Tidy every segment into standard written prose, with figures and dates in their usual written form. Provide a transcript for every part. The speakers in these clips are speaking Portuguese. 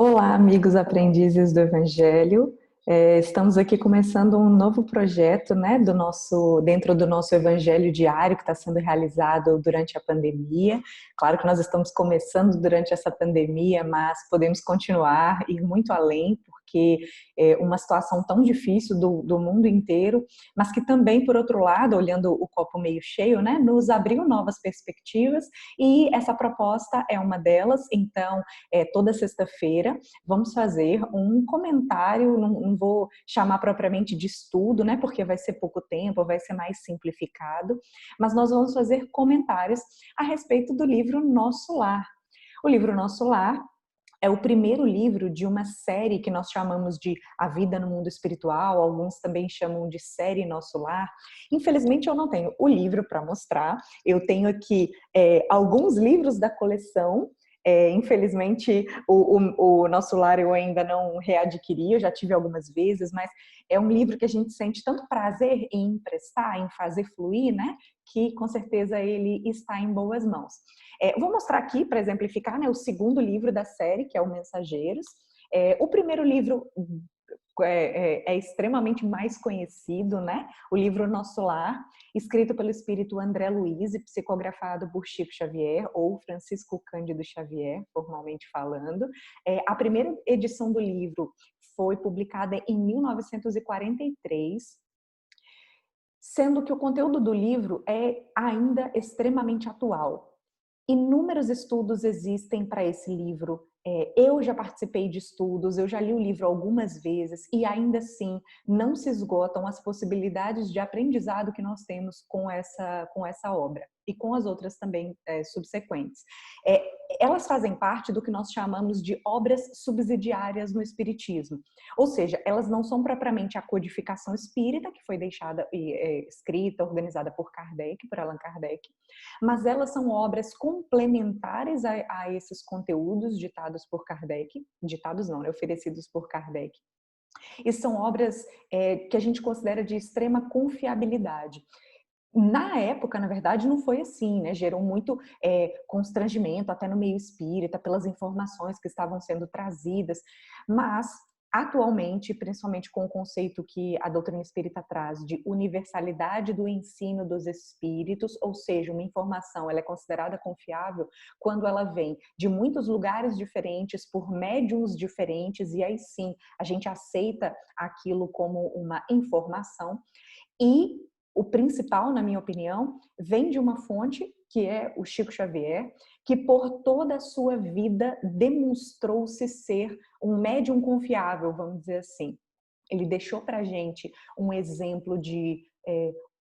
Olá, amigos aprendizes do Evangelho. Estamos aqui começando um novo projeto, né, dentro do nosso Evangelho diário que está sendo realizado durante a pandemia. Claro que nós estamos começando durante essa pandemia, mas podemos continuar, ir muito além, porque é uma situação tão difícil do mundo inteiro, mas que também, por outro lado, olhando o copo meio cheio, né, nos abriu novas perspectivas, e essa proposta é uma delas. Então, toda sexta-feira vamos fazer um comentário, não vou chamar propriamente de estudo, né, porque vai ser pouco tempo, vai ser mais simplificado, mas nós vamos fazer comentários a respeito do livro Nosso Lar. O livro Nosso Lar é o primeiro livro de uma série que nós chamamos de A Vida no Mundo Espiritual, alguns também chamam de série Nosso Lar. Infelizmente eu não tenho o livro para mostrar, eu tenho aqui alguns livros da coleção. Infelizmente o Nosso Lar eu ainda não readquiri, eu já tive algumas vezes, mas é um livro que a gente sente tanto prazer em emprestar, em fazer fluir, né? Que com certeza ele está em boas mãos. Vou mostrar aqui, para exemplificar, né, o segundo livro da série, que é o Mensageiros. O primeiro livro é extremamente mais conhecido, né? O livro Nosso Lar, escrito pelo espírito André Luiz e psicografado por Chico Xavier, ou Francisco Cândido Xavier, formalmente falando. A primeira edição do livro foi publicada em 1943, sendo que o conteúdo do livro é ainda extremamente atual. Inúmeros estudos existem para esse livro. Eu já participei de estudos, eu já li o livro algumas vezes e ainda assim não se esgotam as possibilidades de aprendizado que nós temos com essa obra e com as outras também subsequentes. Elas fazem parte do que nós chamamos de obras subsidiárias no Espiritismo. Ou seja, elas não são propriamente a codificação espírita, que foi deixada escrita, organizada por Kardec, por Allan Kardec, mas elas são obras complementares a esses conteúdos ditados por Kardec, ditados não, né, oferecidos por Kardec, e são obras que a gente considera de extrema confiabilidade. Na época, na verdade, não foi assim, né? Gerou muito constrangimento até no meio espírita pelas informações que estavam sendo trazidas, mas atualmente, principalmente com o conceito que a doutrina espírita traz de universalidade do ensino dos espíritos, ou seja, uma informação ela é considerada confiável quando ela vem de muitos lugares diferentes, por médiums diferentes, e aí sim a gente aceita aquilo como uma informação. E o principal, na minha opinião, vem de uma fonte, que é o Chico Xavier, que por toda a sua vida demonstrou-se ser um médium confiável, vamos dizer assim. Ele deixou para a gente um exemplo de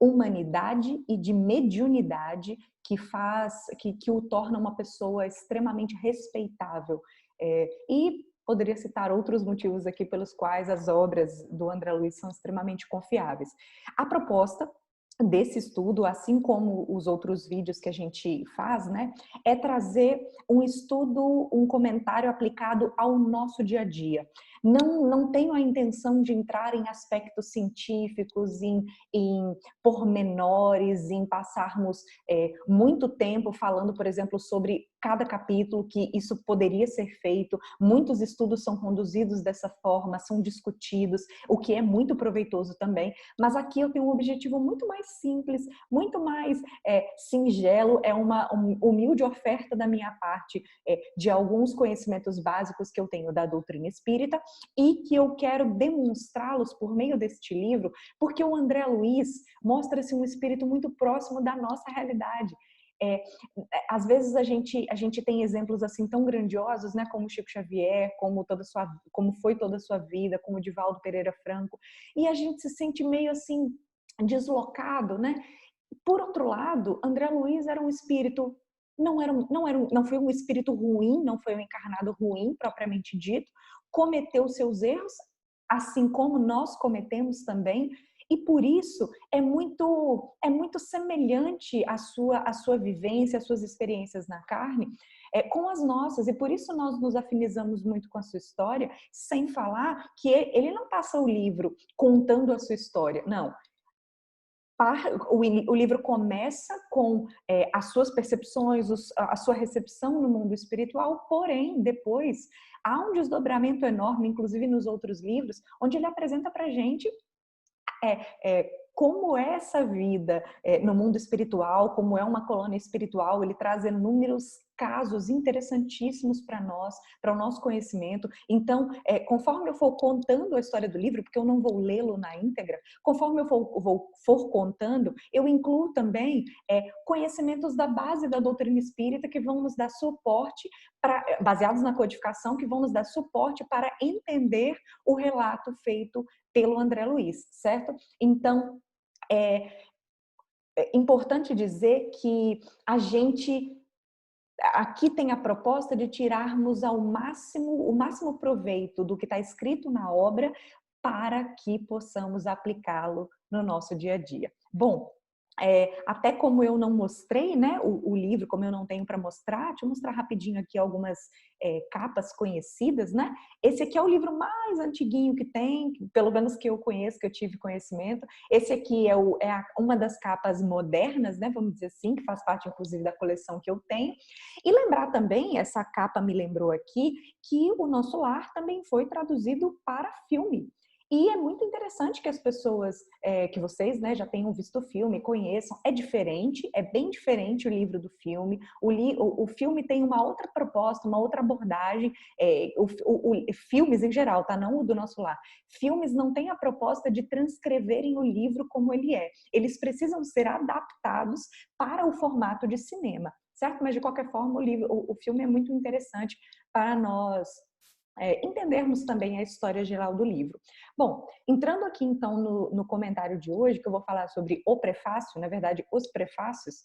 humanidade e de mediunidade que o torna uma pessoa extremamente respeitável. E poderia citar outros motivos aqui pelos quais as obras do André Luiz são extremamente confiáveis. A proposta desse estudo, assim como os outros vídeos que a gente faz, né, é trazer um estudo, um comentário aplicado ao nosso dia a dia. Não tenho a intenção de entrar em aspectos científicos, em pormenores, em passarmos muito tempo falando, por exemplo, sobre cada capítulo, que isso poderia ser feito. Muitos estudos são conduzidos dessa forma, são discutidos, o que é muito proveitoso também, mas aqui eu tenho um objetivo muito mais simples, muito mais singelo, é uma humilde oferta da minha parte de alguns conhecimentos básicos que eu tenho da doutrina espírita e que eu quero demonstrá-los por meio deste livro, porque o André Luiz mostra-se um espírito muito próximo da nossa realidade. Às vezes a gente tem exemplos assim tão grandiosos, né, como Chico Xavier, como foi toda a sua vida, como Divaldo Pereira Franco, e a gente se sente meio assim deslocado, né? Por outro lado, André Luiz era um espírito, não foi um espírito ruim, não foi um encarnado ruim propriamente dito, cometeu seus erros, assim como nós cometemos também, e por isso é muito semelhante a sua vivência, as suas experiências na carne, com as nossas, e por isso nós nos afinizamos muito com a sua história, sem falar que ele não passa o livro contando a sua história, não. o livro começa com as suas percepções, a sua recepção no mundo espiritual, porém, depois, há um desdobramento enorme, inclusive nos outros livros, onde ele apresenta para a gente como é essa vida no mundo espiritual, como é uma colônia espiritual. Ele traz inúmeros casos interessantíssimos para nós, para o nosso conhecimento. Então, conforme eu for contando a história do livro, porque eu não vou lê-lo na íntegra, conforme eu for contando, eu incluo também conhecimentos da base da doutrina espírita que vão nos dar suporte, baseados na codificação, que vão nos dar suporte para entender o relato feito pelo André Luiz, certo? Então, é importante dizer que a gente aqui tem a proposta de tirarmos o máximo proveito do que está escrito na obra para que possamos aplicá-lo no nosso dia a dia. Bom, até como eu não mostrei, né, o livro, como eu não tenho para mostrar, deixa eu mostrar rapidinho aqui algumas capas conhecidas, né? Esse aqui é o livro mais antiguinho que tem, pelo menos que eu conheço, que eu tive conhecimento. Esse aqui é uma das capas modernas, né, vamos dizer assim, que faz parte, inclusive, da coleção que eu tenho. E lembrar também, essa capa me lembrou aqui, que O Nosso Lar também foi traduzido para filme. E é muito interessante que as pessoas, que vocês, né, já tenham visto o filme, conheçam. É diferente, é bem diferente o livro do filme. O filme tem uma outra proposta, uma outra abordagem. Filmes em geral, tá? Não o do Nosso Lar. Filmes não têm a proposta de transcreverem o livro como ele é. Eles precisam ser adaptados para o formato de cinema, certo? Mas, de qualquer forma, o filme é muito interessante para nós entendermos também a história geral do livro. Bom, entrando aqui então no comentário de hoje, que eu vou falar sobre o prefácio, na verdade, os prefácios,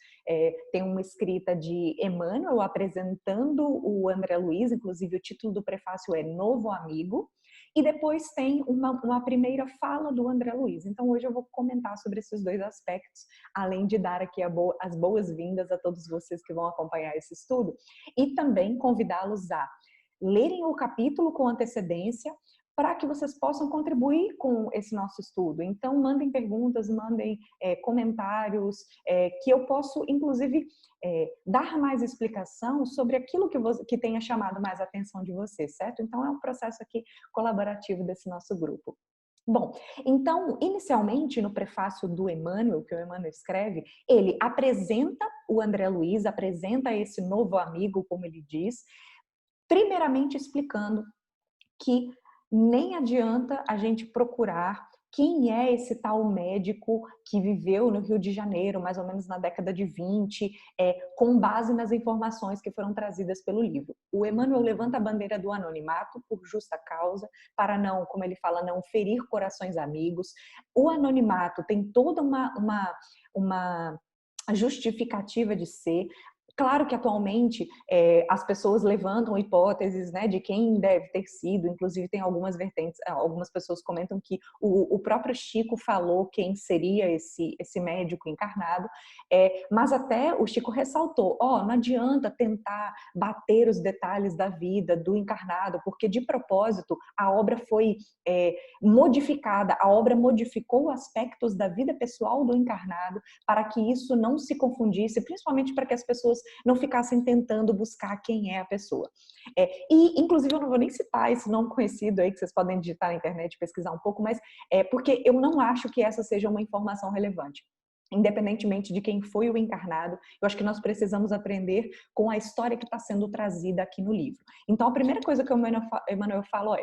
tem uma escrita de Emmanuel apresentando o André Luiz, inclusive o título do prefácio é Novo Amigo, e depois tem uma primeira fala do André Luiz. Então hoje eu vou comentar sobre esses dois aspectos, além de dar aqui as boas-vindas a todos vocês que vão acompanhar esse estudo, e também convidá-los a lerem o capítulo com antecedência para que vocês possam contribuir com esse nosso estudo. Então, mandem perguntas, mandem comentários, que eu posso, inclusive, dar mais explicação sobre aquilo que tenha chamado mais a atenção de vocês, certo? Então, é um processo aqui colaborativo desse nosso grupo. Bom, então, inicialmente, no prefácio do Emmanuel, que o Emmanuel escreve, ele apresenta o André Luiz, apresenta esse novo amigo, como ele diz, primeiramente explicando que nem adianta a gente procurar quem é esse tal médico que viveu no Rio de Janeiro, mais ou menos na década de 20, com base nas informações que foram trazidas pelo livro. O Emmanuel levanta a bandeira do anonimato por justa causa, para não, como ele fala, não ferir corações amigos. O anonimato tem toda uma justificativa de ser. Claro que atualmente as pessoas levantam hipóteses, né, de quem deve ter sido, inclusive tem algumas vertentes, algumas pessoas comentam que o próprio Chico falou quem seria esse médico encarnado, mas até o Chico ressaltou, não adianta tentar bater os detalhes da vida do encarnado, porque de propósito a obra foi modificada, a obra modificou aspectos da vida pessoal do encarnado para que isso não se confundisse, principalmente para que as pessoas não ficassem tentando buscar quem é a pessoa. E, inclusive, eu não vou nem citar esse nome conhecido aí, que vocês podem digitar na internet, pesquisar um pouco, mas porque eu não acho que essa seja uma informação relevante. Independentemente de quem foi o encarnado, eu acho que nós precisamos aprender com a história que está sendo trazida aqui no livro. Então, a primeira coisa que o Emmanuel fala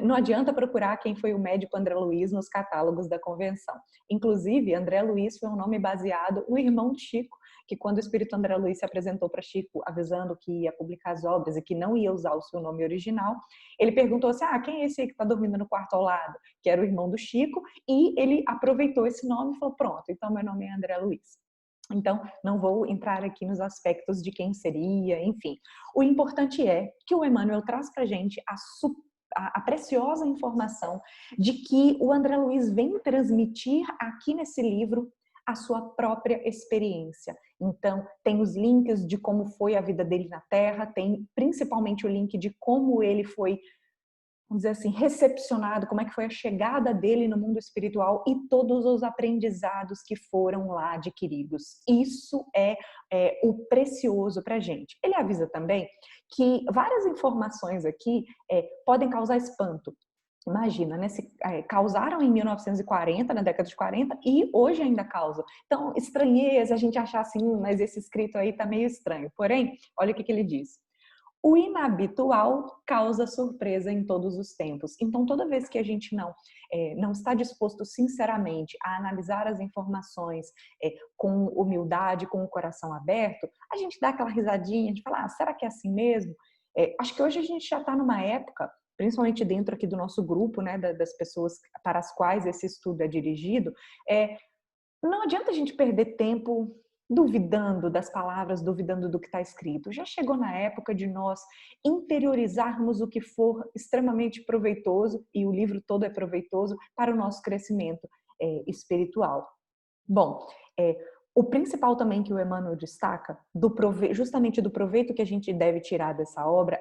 não adianta procurar quem foi o médico André Luiz nos catálogos da convenção. Inclusive, André Luiz foi um nome baseado no irmão de Chico, que quando o espírito André Luiz se apresentou para Chico, avisando que ia publicar as obras e que não ia usar o seu nome original, ele perguntou assim, quem é esse aí que está dormindo no quarto ao lado? Que era o irmão do Chico, e ele aproveitou esse nome e falou, pronto, então meu nome é André Luiz. Então, não vou entrar aqui nos aspectos de quem seria, enfim. O importante é que o Emmanuel traz para a gente a preciosa informação de que o André Luiz vem transmitir aqui nesse livro a sua própria experiência. Então, tem os links de como foi a vida dele na Terra, tem principalmente o link de como ele foi vamos dizer assim, recepcionado, como é que foi a chegada dele no mundo espiritual e todos os aprendizados que foram lá adquiridos. Isso é o precioso para a gente. Ele avisa também que várias informações aqui podem causar espanto. Imagina, né? Causaram em 1940, na década de 40, e hoje ainda causam. Então, estranheza, a gente achar assim, mas esse escrito aí tá meio estranho. Porém, olha o que ele diz. O inabitual causa surpresa em todos os tempos. Então, toda vez que a gente não está disposto sinceramente a analisar as informações com humildade, com o coração aberto, a gente dá aquela risadinha de falar, será que é assim mesmo? Acho que hoje a gente já está numa época, principalmente dentro aqui do nosso grupo, né, das pessoas para as quais esse estudo é dirigido, não adianta a gente perder tempo duvidando das palavras, duvidando do que está escrito. Já chegou na época de nós interiorizarmos o que for extremamente proveitoso, e o livro todo é proveitoso, para o nosso crescimento espiritual. Bom, o principal também que o Emmanuel destaca, justamente do proveito que a gente deve tirar dessa obra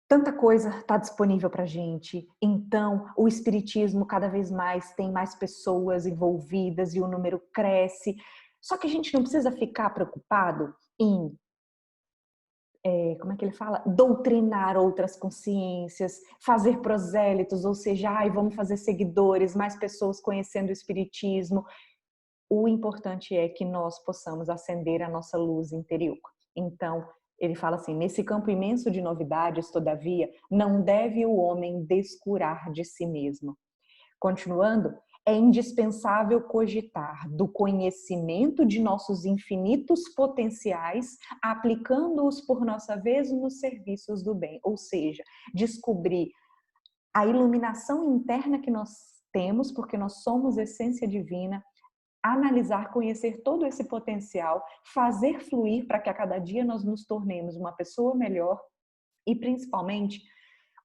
tanta coisa está disponível para a gente, então o espiritismo cada vez mais tem mais pessoas envolvidas e o número cresce. Só que a gente não precisa ficar preocupado em, como é que ele fala? Doutrinar outras consciências, fazer prosélitos, ou seja, vamos fazer seguidores, mais pessoas conhecendo o espiritismo. O importante é que nós possamos acender a nossa luz interior. Então, ele fala assim, nesse campo imenso de novidades, todavia, não deve o homem descurar de si mesmo. Continuando, é indispensável cogitar do conhecimento de nossos infinitos potenciais, aplicando-os por nossa vez nos serviços do bem. Ou seja, descobrir a iluminação interna que nós temos, porque nós somos essência divina, analisar, conhecer todo esse potencial, fazer fluir para que a cada dia nós nos tornemos uma pessoa melhor e, principalmente,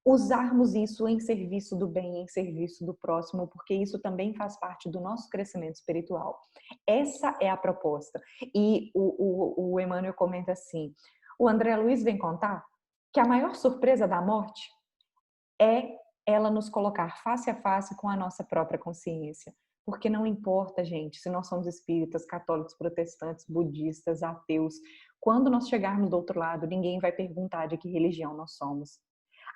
usarmos isso em serviço do bem, em serviço do próximo, porque isso também faz parte do nosso crescimento espiritual. Essa é a proposta. E o Emmanuel comenta assim, o André Luiz vem contar que a maior surpresa da morte é ela nos colocar face a face com a nossa própria consciência. Porque não importa, gente, se nós somos espíritas, católicos, protestantes, budistas, ateus, quando nós chegarmos do outro lado, ninguém vai perguntar de que religião nós somos.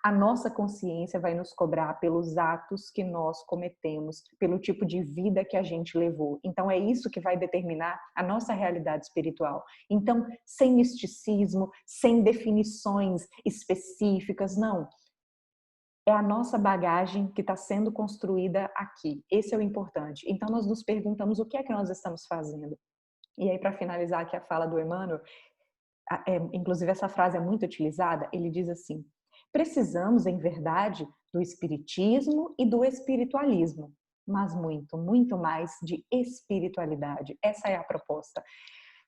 A nossa consciência vai nos cobrar pelos atos que nós cometemos, pelo tipo de vida que a gente levou. Então é isso que vai determinar a nossa realidade espiritual. Então, sem misticismo, sem definições específicas, não. É a nossa bagagem que está sendo construída aqui. Esse é o importante. Então, nós nos perguntamos o que é que nós estamos fazendo. E aí, para finalizar aqui a fala do Emmanuel, inclusive essa frase é muito utilizada, ele diz assim, precisamos, em verdade, do espiritismo e do espiritualismo, mas muito, muito mais de espiritualidade. Essa é a proposta.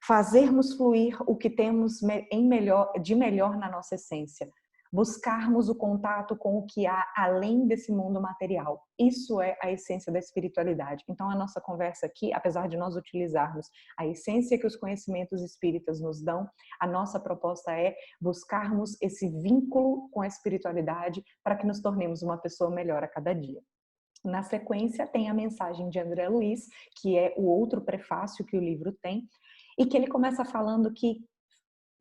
Fazermos fluir o que temos de melhor na nossa essência. Buscarmos o contato com o que há além desse mundo material. Isso é a essência da espiritualidade. Então, a nossa conversa aqui, apesar de nós utilizarmos a essência que os conhecimentos espíritas nos dão, a nossa proposta é buscarmos esse vínculo com a espiritualidade para que nos tornemos uma pessoa melhor a cada dia. Na sequência, tem a mensagem de André Luiz, que é o outro prefácio que o livro tem, e que ele começa falando que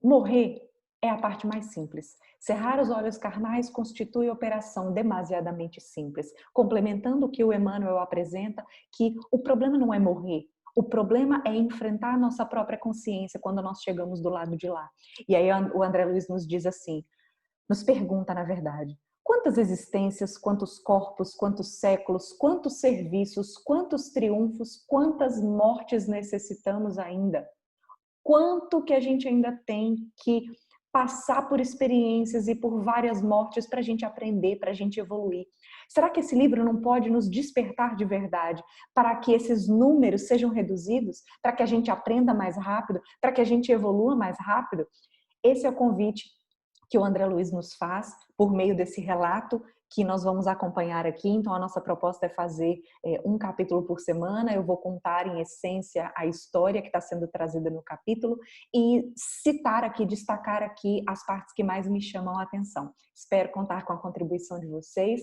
morrer é a parte mais simples. Cerrar os olhos carnais constitui operação demasiadamente simples, complementando o que o Emmanuel apresenta, que o problema não é morrer, o problema é enfrentar a nossa própria consciência quando nós chegamos do lado de lá. E aí o André Luiz nos diz assim, nos pergunta na verdade, quantas existências, quantos corpos, quantos séculos, quantos serviços, quantos triunfos, quantas mortes necessitamos ainda? Quanto que a gente ainda tem que passar por experiências e por várias mortes para a gente aprender, para a gente evoluir? Será que esse livro não pode nos despertar de verdade para que esses números sejam reduzidos, para que a gente aprenda mais rápido, para que a gente evolua mais rápido? Esse é o convite que o André Luiz nos faz por meio desse relato que nós vamos acompanhar aqui. Então, a nossa proposta é fazer um capítulo por semana. Eu vou contar, em essência, a história que está sendo trazida no capítulo e citar aqui, destacar aqui as partes que mais me chamam a atenção. Espero contar com a contribuição de vocês.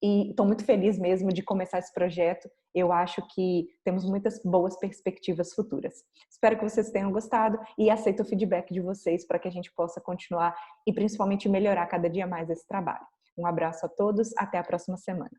E estou muito feliz mesmo de começar esse projeto. Eu acho que temos muitas boas perspectivas futuras. Espero que vocês tenham gostado e aceito o feedback de vocês para que a gente possa continuar e principalmente melhorar cada dia mais esse trabalho. Um abraço a todos, até a próxima semana.